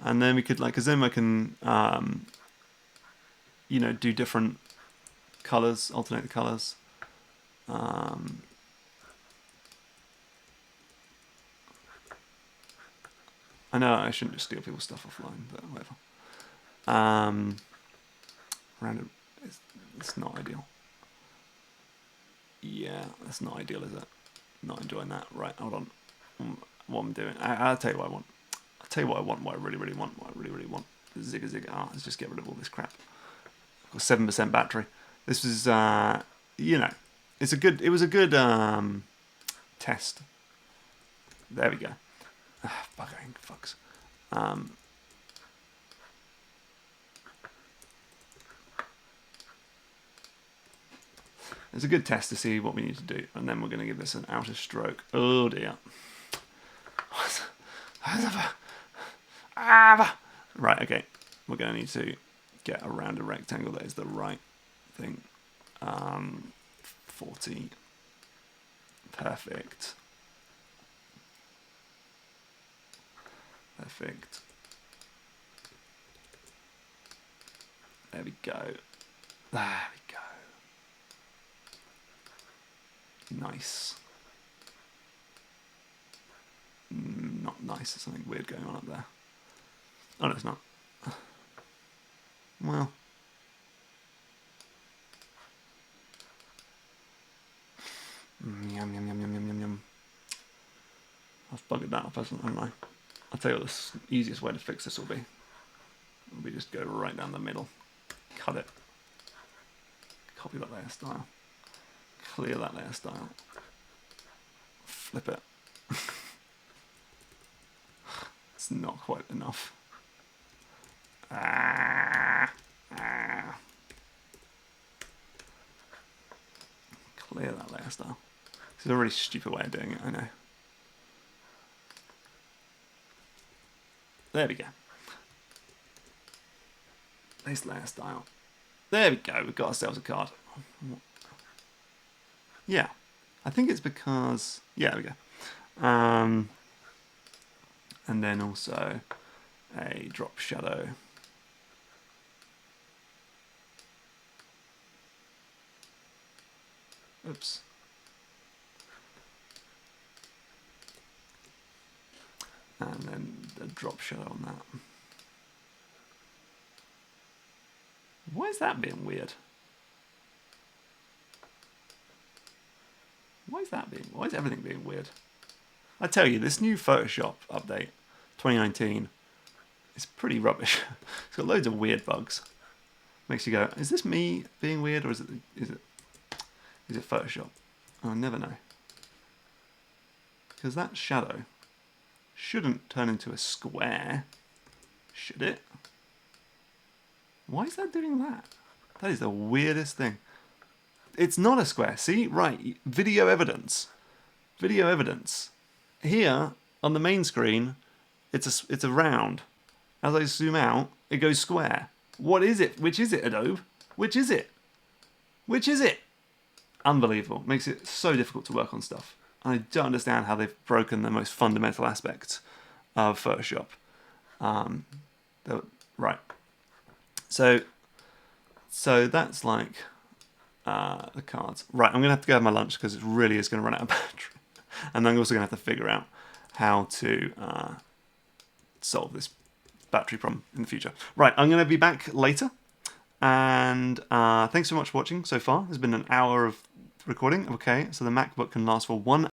And then we could like, because then I can, do different colors, alternate the colors. I know I shouldn't just steal people's stuff offline, but whatever. Random, it's not ideal. Yeah, that's not ideal, is it? Not enjoying that. Right, hold on. What I'm doing. I'll tell you what I want. I'll tell you what I want, what I really, really want, what I really, really want. Zigga zigga. Let's just get rid of all this crap. I've got 7% battery. This was, it was a good test. There we go. Buggering fucks. It's a good test to see what we need to do, and then we're going to give this an outer stroke. Oh dear. Right, okay. We're going to need to get around a rectangle that is the right thing. 40. Perfect. Perfect. There we go. There we go. Nice. Not nice. There's something weird going on up there. Oh, no, it's not. Well. Yum, yum, yum, yum, yum, yum, yum. I've buggered that up, haven't I? I'll tell you what the easiest way to fix this will be. We just go right down the middle. Cut it. Copy that layer style. Clear that layer style. Flip it. It's not quite enough. Clear that layer style. This is a really stupid way of doing it, I know. There we go. Base layer style. There we go, we've got ourselves a card. Yeah, I think it's because... Yeah, there we go. And then also a drop shadow. Oops. And then a drop shadow on that. Why is that being weird? Why is everything being weird? I tell you, this new Photoshop update, 2019, is pretty rubbish. It's got loads of weird bugs. Makes you go, is this me being weird, or is it Photoshop? I'll never know. Because that shadow shouldn't turn into a square, should it? Why is that doing that? That is the weirdest thing. It's not a square. See? Right. Video evidence. Video evidence. Here, on the main screen, it's a round. As I zoom out, it goes square. What is it? Which is it, Adobe? Which is it? Which is it? Unbelievable. Makes it so difficult to work on stuff. I don't understand how they've broken the most fundamental aspects of Photoshop. Right. So that's like the cards. Right, I'm going to have to go have my lunch because it really is going to run out of battery. And I'm also going to have to figure out how to solve this battery problem in the future. Right, I'm going to be back later. And thanks so much for watching so far. There's been an hour of recording. Okay, so the MacBook can last for 1